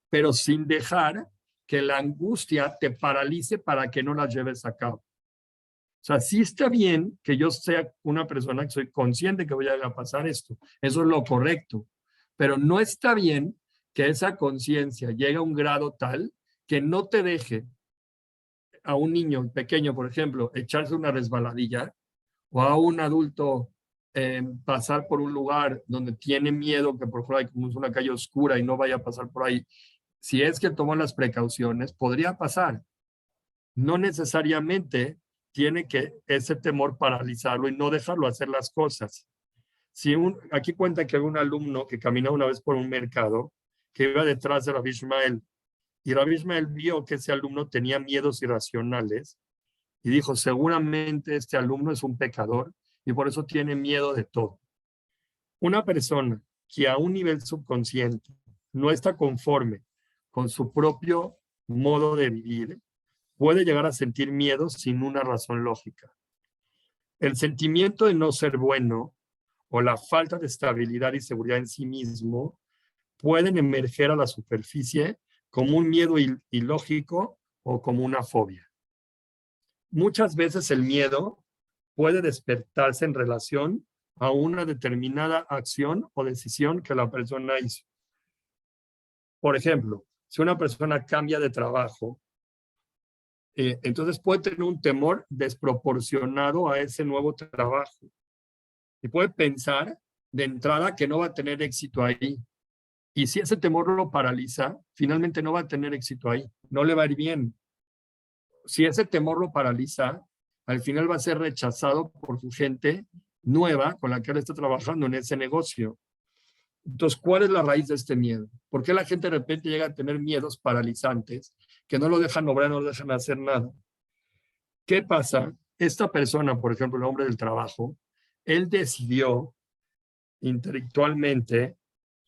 pero sin dejar que la angustia te paralice para que no las lleves a cabo. O sea, sí está bien que yo sea una persona que soy consciente que voy a pasar esto. Eso es lo correcto. Pero no está bien que esa conciencia llegue a un grado tal que no te deje a un niño pequeño, por ejemplo, echarse una resbaladilla o a un adulto pasar por un lugar donde tiene miedo que por fuera hay como una calle oscura y no vaya a pasar por ahí. Si es que tomó las precauciones, podría pasar. No necesariamente tiene que ese temor paralizarlo y no dejarlo hacer las cosas. Aquí cuenta que había un alumno que caminaba una vez por un mercado que iba detrás de Rabbi Ishmael y Rabbi Ishmael vio que ese alumno tenía miedos irracionales y dijo, seguramente este alumno es un pecador y por eso tiene miedo de todo. Una persona que a un nivel subconsciente no está conforme con su propio modo de vivir, puede llegar a sentir miedo sin una razón lógica. El sentimiento de no ser bueno o la falta de estabilidad y seguridad en sí mismo pueden emerger a la superficie como un miedo ilógico o como una fobia. Muchas veces el miedo puede despertarse en relación a una determinada acción o decisión que la persona hizo. Por ejemplo, si una persona cambia de trabajo, entonces puede tener un temor desproporcionado a ese nuevo trabajo y puede pensar de entrada que no va a tener éxito ahí. Y si ese temor lo paraliza, finalmente no va a tener éxito ahí, no le va a ir bien. Si ese temor lo paraliza, al final va a ser rechazado por su gente nueva con la que él está trabajando en ese negocio. Entonces, ¿cuál es la raíz de este miedo? ¿Por qué la gente de repente llega a tener miedos paralizantes que no lo dejan obrar, no lo dejan hacer nada? ¿Qué pasa? Esta persona, por ejemplo, el hombre del trabajo, él decidió intelectualmente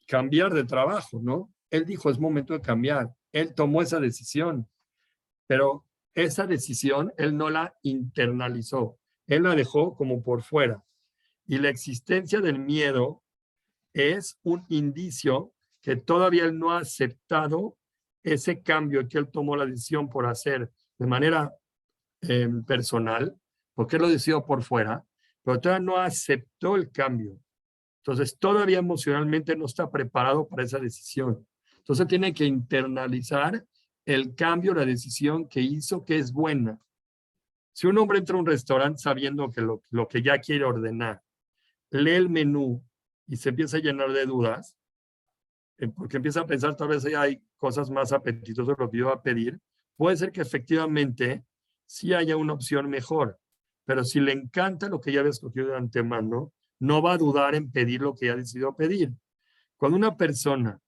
cambiar de trabajo, ¿no? Él dijo, es momento de cambiar. Él tomó esa decisión, pero esa decisión él no la internalizó, él la dejó como por fuera. Y la existencia del miedo es un indicio que todavía él no ha aceptado ese cambio que él tomó la decisión por hacer de manera personal, porque él lo decidió por fuera, pero todavía no aceptó el cambio. Entonces, todavía emocionalmente no está preparado para esa decisión. Entonces, tiene que internalizar el cambio, la decisión que hizo, que es buena. Si un hombre entra a un restaurante sabiendo que lo que ya quiere ordenar, lee el menú y se empieza a llenar de dudas, porque empieza a pensar tal vez hay cosas más apetitosas de lo que yo voy a pedir, puede ser que efectivamente sí haya una opción mejor, pero si le encanta lo que ya había escogido de antemano, no va a dudar en pedir lo que ya decidió pedir. Cuando una persona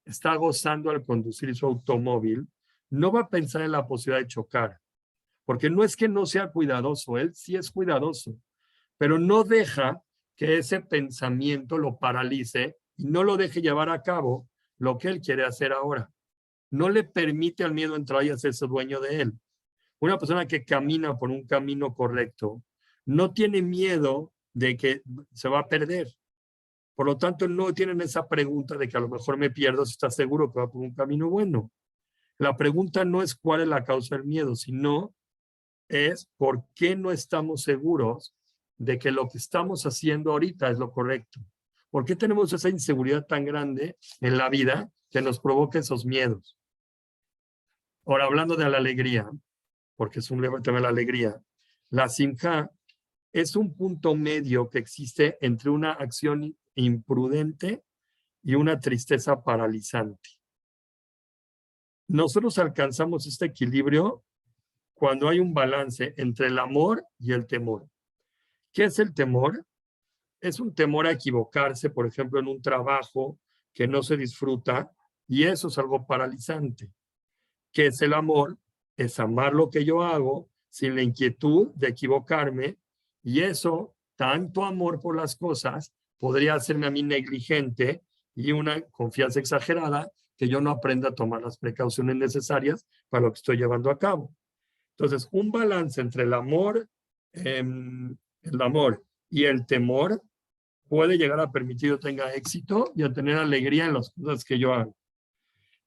está gozando al conducir su automóvil, no va a pensar en la posibilidad de chocar, porque no es que no sea cuidadoso, él sí es cuidadoso, pero no deja que ese pensamiento lo paralice y no lo deje llevar a cabo lo que él quiere hacer ahora. No le permite al miedo entrar y hacerse dueño de él. Una persona que camina por un camino correcto no tiene miedo de que se va a perder. Por lo tanto, no tienen esa pregunta de que a lo mejor me pierdo si está seguro que va por un camino bueno. La pregunta no es cuál es la causa del miedo, sino es por qué no estamos seguros de que lo que estamos haciendo ahorita es lo correcto. ¿Por qué tenemos esa inseguridad tan grande en la vida que nos provoca esos miedos? Ahora, hablando de la alegría, porque es un tema de la alegría, la simja es un punto medio que existe entre una acción imprudente y una tristeza paralizante. Nosotros alcanzamos este equilibrio cuando hay un balance entre el amor y el temor. ¿Qué es el temor? Es un temor a equivocarse, por ejemplo, en un trabajo que no se disfruta, y eso es algo paralizante. ¿Qué es el amor? es amar lo que yo hago sin la inquietud de equivocarme, y eso, tanto amor por las cosas, podría hacerme a mí negligente y una confianza exagerada que yo no aprenda a tomar las precauciones necesarias para lo que estoy llevando a cabo. Entonces, un balance entre el amor y el temor puede llegar a permitir que yo tenga éxito y a tener alegría en las cosas que yo hago.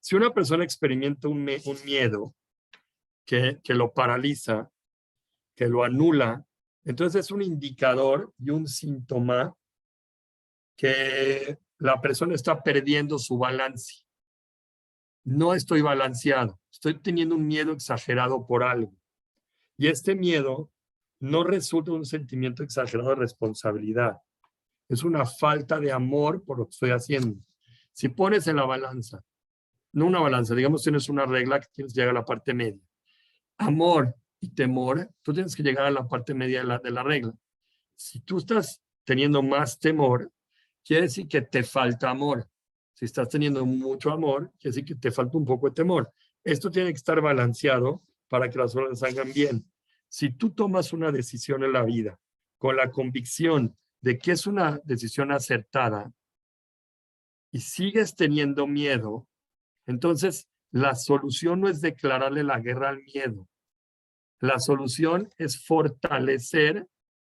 Si una persona experimenta un miedo que lo paraliza, que lo anula, entonces es un indicador y un síntoma que la persona está perdiendo su balance. No estoy balanceado, estoy teniendo un miedo exagerado por algo. Y este miedo no resulta de un sentimiento exagerado de responsabilidad. Es una falta de amor por lo que estoy haciendo. Si pones en la balanza, no una balanza, digamos tienes una regla que tienes que llegar a la parte media. Amor y temor, tú tienes que llegar a la parte media de la regla. Si tú estás teniendo más temor, quiere decir que te falta amor. Si estás teniendo mucho amor, quiere decir que te falta un poco de temor. Esto tiene que estar balanceado para que las cosas salgan bien. Si tú tomas una decisión en la vida con la convicción de que es una decisión acertada y sigues teniendo miedo, entonces la solución no es declararle la guerra al miedo. La solución es fortalecer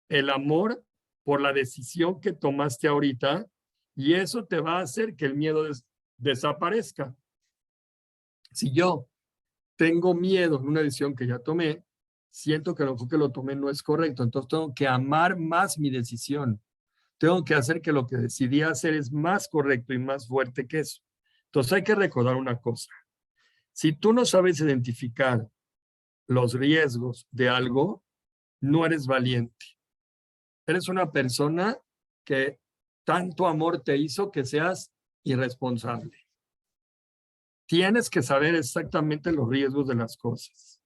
el amor por la decisión que tomaste ahorita, y eso te va a hacer que el miedo desaparezca. Si yo tengo miedo en una decisión que ya tomé, siento que lo que lo tomé no es correcto, entonces tengo que amar más mi decisión. Tengo que hacer que lo que decidí hacer es más correcto y más fuerte que eso. Entonces hay que recordar una cosa. Si tú no sabes identificar los riesgos de algo, no eres valiente. Eres una persona que tanto amor te hizo que seas irresponsable. Tienes que saber exactamente los riesgos de las cosas.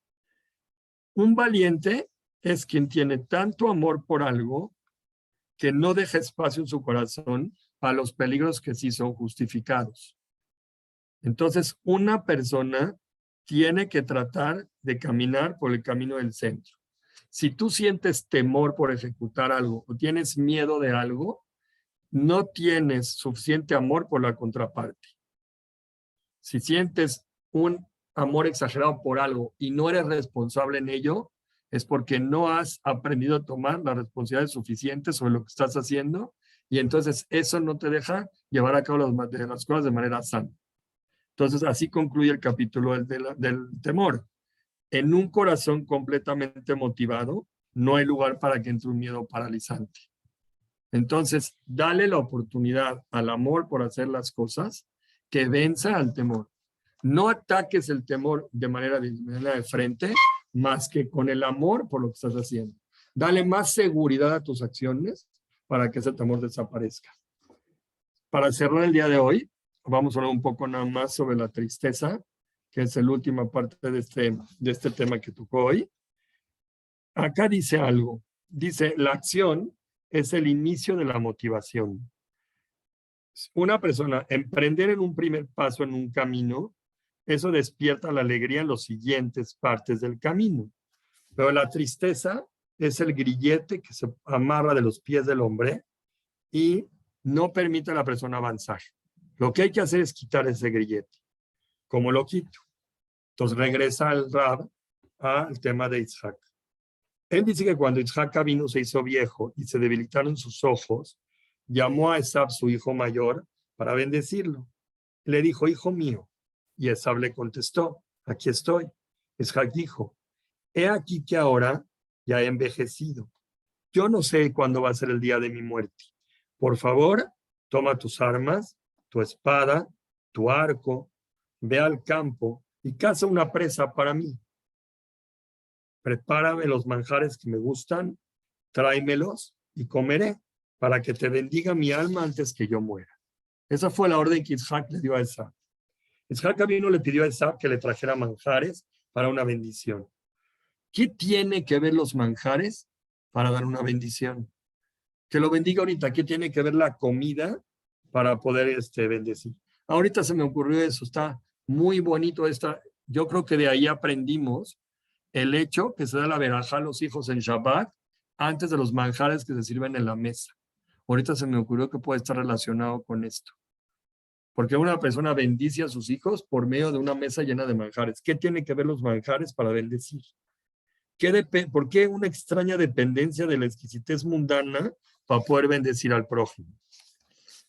Un valiente es quien tiene tanto amor por algo que no deja espacio en su corazón para los peligros que sí son justificados. Entonces, una persona tiene que tratar de caminar por el camino del centro. Si tú sientes temor por ejecutar algo o tienes miedo de algo, no tienes suficiente amor por la contraparte. Si sientes un amor exagerado por algo y no eres responsable en ello, es porque no has aprendido a tomar las responsabilidades suficientes sobre lo que estás haciendo, y entonces eso no te deja llevar a cabo las cosas de manera sana. Entonces, así concluye el capítulo del temor. En un corazón completamente motivado, no hay lugar para que entre un miedo paralizante. Entonces, dale la oportunidad al amor por hacer las cosas que venza al temor. No ataques el temor de manera de frente, más que con el amor por lo que estás haciendo. Dale más seguridad a tus acciones para que ese temor desaparezca. Para cerrar el día de hoy, vamos a hablar un poco nada más sobre la tristeza, que es la última parte de este tema que tocó hoy. Acá dice algo. Dice, la acción es el inicio de la motivación. Una persona, emprender en un primer paso en un camino, eso despierta la alegría en las siguientes partes del camino. Pero la tristeza es el grillete que se amarra de los pies del hombre y no permite a la persona avanzar. Lo que hay que hacer es quitar ese grillete. ¿Cómo lo quito? Entonces regresa al Rab al tema de Isaac. Él dice que cuando Isaac vino se hizo viejo y se debilitaron sus ojos, llamó a Esab, su hijo mayor, para bendecirlo. Le dijo, hijo mío. Y Esab le contestó, aquí estoy. Isaac dijo, he aquí que ahora ya he envejecido. Yo no sé cuándo va a ser el día de mi muerte. Por favor, toma tus armas, tu espada, tu arco, ve al campo y caza una presa para mí. Prepárame los manjares que me gustan, tráemelos y comeré, para que te bendiga mi alma antes que yo muera. Esa fue la orden que Isaac le dio a Esab. Isaac vino le pidió a Esab que le trajera manjares para una bendición. ¿Qué tiene que ver los manjares para dar una bendición? Que lo bendiga ahorita. ¿Qué tiene que ver la comida para poder bendecir? Ahorita se me ocurrió eso. Está muy bonito yo creo que de ahí aprendimos el hecho que se da la verajá a los hijos en Shabbat antes de los manjares que se sirven en la mesa. Ahorita se me ocurrió que puede estar relacionado con esto. Porque una persona bendice a sus hijos por medio de una mesa llena de manjares. ¿Qué tiene que ver los manjares para bendecir? ¿Por qué una extraña dependencia de la exquisitez mundana para poder bendecir al prójimo?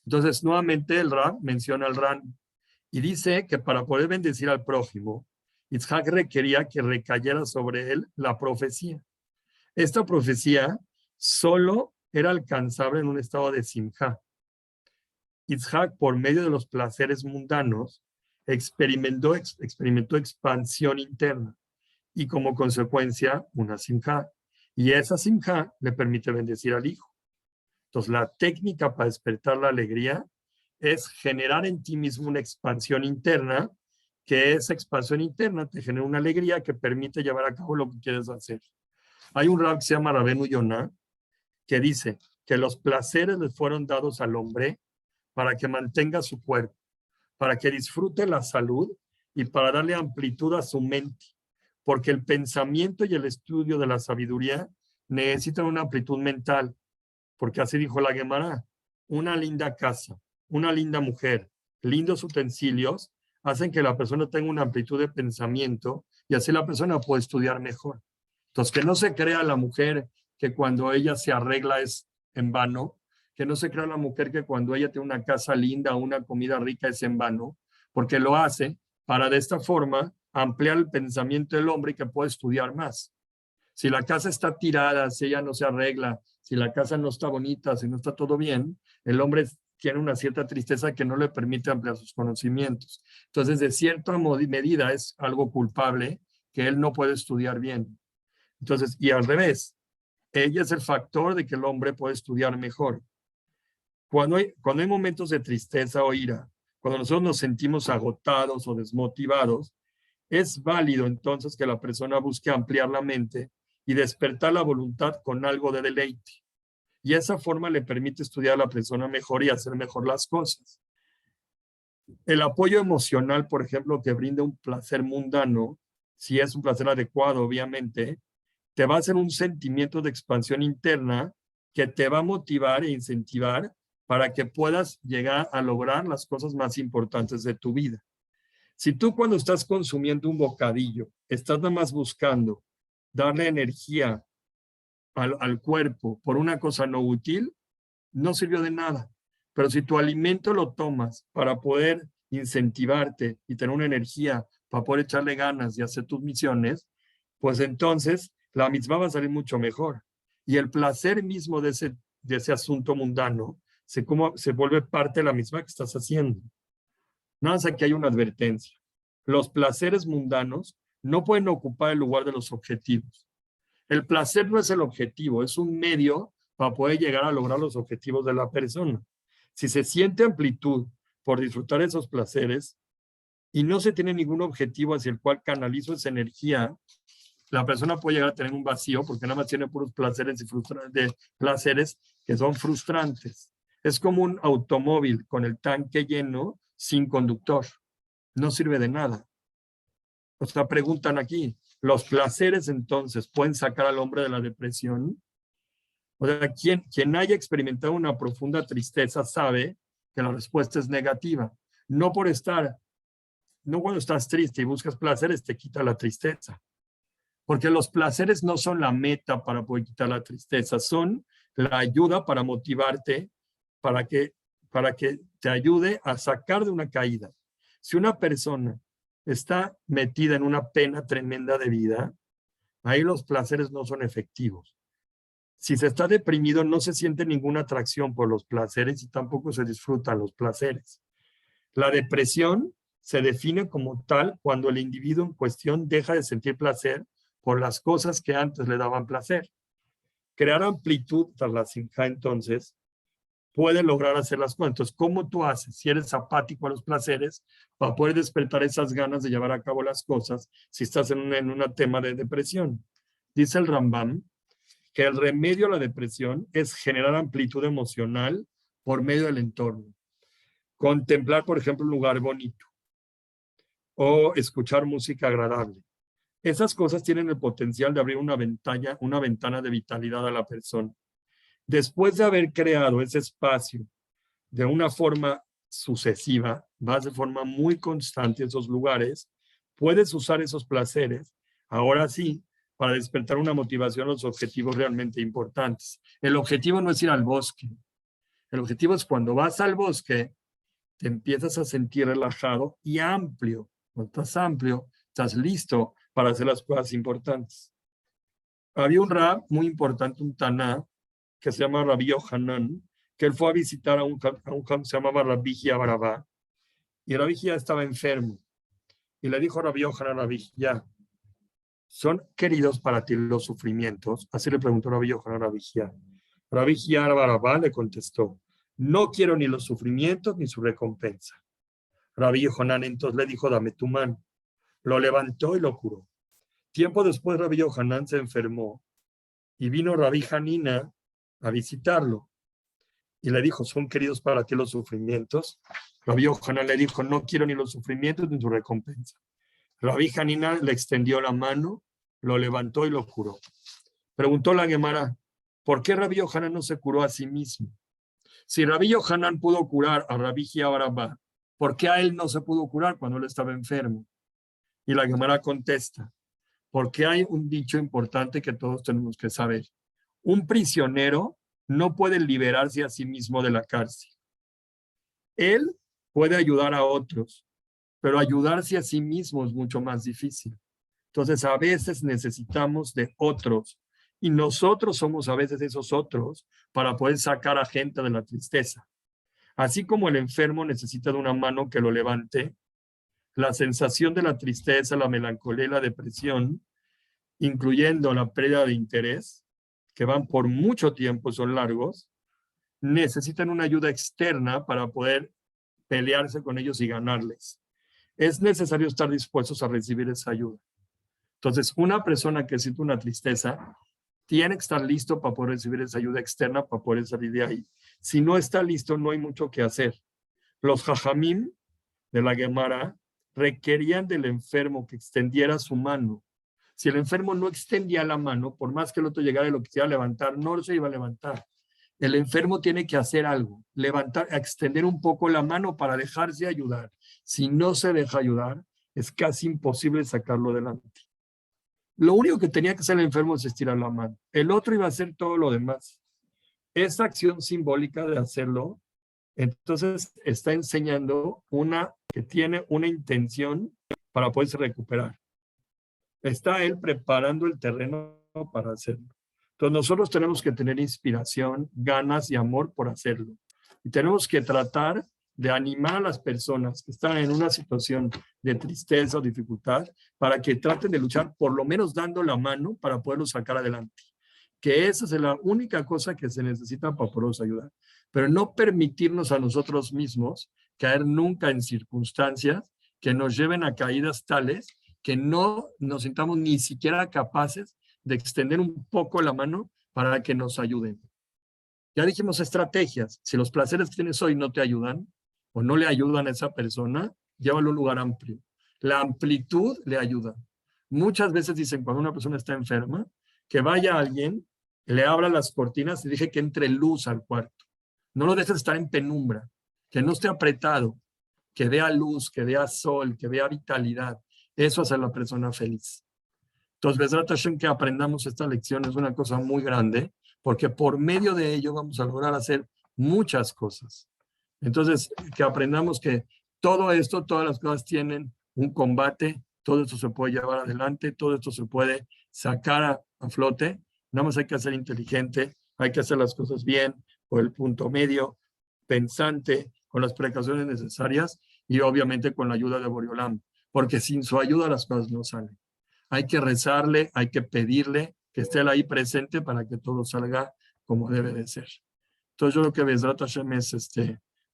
Entonces, nuevamente el Rab menciona al Ran y dice que para poder bendecir al prójimo, Yitzhak requería que recayera sobre él la profecía. Esta profecía solo era alcanzable en un estado de simjá. Yitzhak, por medio de los placeres mundanos, experimentó expansión interna y como consecuencia una simjá. Y esa simjá le permite bendecir al hijo. Entonces, la técnica para despertar la alegría es generar en ti mismo una expansión interna, que esa expansión interna te genera una alegría que permite llevar a cabo lo que quieres hacer. Hay un rab que se llama Rabenu Yonah, que dice que los placeres le fueron dados al hombre para que mantenga su cuerpo, para que disfrute la salud y para darle amplitud a su mente, porque el pensamiento y el estudio de la sabiduría necesitan una amplitud mental, porque así dijo la Gemara, una linda casa, una linda mujer, lindos utensilios, hacen que la persona tenga una amplitud de pensamiento y así la persona puede estudiar mejor. Entonces, que no se crea la mujer que cuando ella se arregla es en vano, que no se crea la mujer que cuando ella tiene una casa linda o una comida rica es en vano, porque lo hace para de esta forma ampliar el pensamiento del hombre y que pueda estudiar más. Si la casa está tirada, si ella no se arregla, si la casa no está bonita, si no está todo bien, el hombre tiene una cierta tristeza que no le permite ampliar sus conocimientos. Entonces, de cierta medida es algo culpable que él no puede estudiar bien. Entonces, y al revés, ella es el factor de que el hombre puede estudiar mejor. Cuando hay momentos de tristeza o ira, cuando nosotros nos sentimos agotados o desmotivados, es válido entonces que la persona busque ampliar la mente y despertar la voluntad con algo de deleite. Y esa forma le permite estudiar a la persona mejor y hacer mejor las cosas. El apoyo emocional, por ejemplo, que brinda un placer mundano, si es un placer adecuado, obviamente, te va a hacer un sentimiento de expansión interna que te va a motivar e incentivar para que puedas llegar a lograr las cosas más importantes de tu vida. Si tú cuando estás consumiendo un bocadillo, estás nada más buscando darle energía al cuerpo por una cosa no útil, no sirvió de nada. Pero si tu alimento lo tomas para poder incentivarte y tener una energía para poder echarle ganas y hacer tus misiones, pues entonces la misma va a salir mucho mejor. Y el placer mismo de ese asunto mundano se vuelve parte de la misma que estás haciendo. Nada más aquí hay una advertencia. Los placeres mundanos no pueden ocupar el lugar de los objetivos. El placer no es el objetivo, es un medio para poder llegar a lograr los objetivos de la persona. Si se siente amplitud por disfrutar esos placeres y no se tiene ningún objetivo hacia el cual canalizo esa energía, la persona puede llegar a tener un vacío porque nada más tiene puros placeres placeres que son frustrantes. Es como un automóvil con el tanque lleno sin conductor. No sirve de nada. O sea, preguntan aquí, ¿los placeres entonces pueden sacar al hombre de la depresión? O sea, quien haya experimentado una profunda tristeza sabe que la respuesta es negativa. No cuando estás triste y buscas placeres te quita la tristeza. Porque los placeres no son la meta para poder quitar la tristeza, son la ayuda para motivarte, para que te ayude a sacar de una caída. Si una persona está metida en una pena tremenda de vida, ahí los placeres no son efectivos. Si se está deprimido, no se siente ninguna atracción por los placeres y tampoco se disfrutan los placeres. La depresión se define como tal cuando el individuo en cuestión deja de sentir placer por las cosas que antes le daban placer. Crear amplitud tras la simjá, entonces, puede lograr hacer las cosas. Entonces, ¿cómo tú haces? Si eres apático a los placeres, para poder despertar esas ganas de llevar a cabo las cosas, si estás en un tema de depresión. Dice el Rambam que el remedio a la depresión es generar amplitud emocional por medio del entorno. Contemplar, por ejemplo, un lugar bonito. o escuchar música agradable. Esas cosas tienen el potencial de abrir una ventana de vitalidad a la persona. Después de haber creado ese espacio de una forma sucesiva, vas de forma muy constante a esos lugares, puedes usar esos placeres, ahora sí, para despertar una motivación a los objetivos realmente importantes. El objetivo no es ir al bosque. El objetivo es cuando vas al bosque, te empiezas a sentir relajado y amplio. Cuando estás amplio, estás listo para hacer las cosas importantes. Había un rab muy importante, un taná, que se llama Rabbi Yohanan, que él fue a visitar a un que se llamaba Rabbi Hia Barabá, y Rabbi Hia estaba enfermo. Y le dijo a Rabbi Yohanan, Rabbi Hia, ¿son queridos para ti los sufrimientos? Así le preguntó Rabbi Yohanan a Rabbi Hia. Rabbi Hia Barabá le contestó, no quiero ni los sufrimientos ni su recompensa. Rabbi Yohanan entonces le dijo, dame tu mano. Lo levantó y lo curó. Tiempo después Rabbi Yohanan se enfermó y vino Rabbi Hanina a visitarlo. Y le dijo, ¿son queridos para ti los sufrimientos? Rabbi Yohanan le dijo, no quiero ni los sufrimientos ni su recompensa. Rabbi Hanina le extendió la mano, lo levantó y lo curó. Preguntó la Gemara, ¿por qué Rabbi Yohanan no se curó a sí mismo? Si Rabbi Yohanan pudo curar a Rabbi Hia Barabá, ¿por qué a él no se pudo curar cuando él estaba enfermo? Y la Gemara contesta, porque hay un dicho importante que todos tenemos que saber. Un prisionero no puede liberarse a sí mismo de la cárcel. Él puede ayudar a otros, pero ayudarse a sí mismo es mucho más difícil. Entonces, a veces necesitamos de otros y nosotros somos a veces esos otros para poder sacar a gente de la tristeza. Así como el enfermo necesita de una mano que lo levante, la sensación de la tristeza, la melancolía y la depresión, incluyendo la pérdida de interés, que van por mucho tiempo, son largos, necesitan una ayuda externa para poder pelearse con ellos y ganarles. Es necesario estar dispuestos a recibir esa ayuda. Entonces, una persona que siente una tristeza tiene que estar listo para poder recibir esa ayuda externa, para poder salir de ahí. Si no está listo, no hay mucho que hacer. Los jajamim de la Gemara requerían del enfermo que extendiera su mano. Si el enfermo no extendía la mano, por más que el otro llegara y lo quisiera levantar, no se iba a levantar. El enfermo tiene que hacer algo, levantar, extender un poco la mano para dejarse ayudar. Si no se deja ayudar, es casi imposible sacarlo adelante. Lo único que tenía que hacer el enfermo es estirar la mano. El otro iba a hacer todo lo demás. Esa acción simbólica de hacerlo, entonces está enseñando que tiene una intención para poderse recuperar. Está él preparando el terreno para hacerlo. Entonces nosotros tenemos que tener inspiración, ganas y amor por hacerlo. Y tenemos que tratar de animar a las personas que están en una situación de tristeza o dificultad para que traten de luchar, por lo menos dando la mano para poderlo sacar adelante. Que esa es la única cosa que se necesita para poderlos ayudar. Pero no permitirnos a nosotros mismos caer nunca en circunstancias que nos lleven a caídas tales que no nos sintamos ni siquiera capaces de extender un poco la mano para que nos ayuden. Ya dijimos estrategias. Si los placeres que tienes hoy no te ayudan o no le ayudan a esa persona, llévalo a un lugar amplio. La amplitud le ayuda. Muchas veces dicen cuando una persona está enferma, que vaya alguien, le abra las cortinas y deje que entre luz al cuarto. No lo dejes estar en penumbra, que no esté apretado, que vea luz, que vea sol, que vea vitalidad. Eso hace a la persona feliz. Entonces, Bezrat Hashem, que aprendamos esta lección es una cosa muy grande, porque por medio de ello vamos a lograr hacer muchas cosas. Entonces, que aprendamos que todo esto, todas las cosas tienen un combate, todo esto se puede llevar adelante, todo esto se puede sacar a flote. Nada más hay que ser inteligente, hay que hacer las cosas bien, por el punto medio, pensante, con las precauciones necesarias y obviamente con la ayuda de Boriolam, porque sin su ayuda las cosas no salen. Hay que rezarle, hay que pedirle que esté él ahí presente para que todo salga como debe de ser. Entonces yo creo que Bezrat Hashem es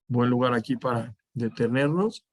buen lugar aquí para detenernos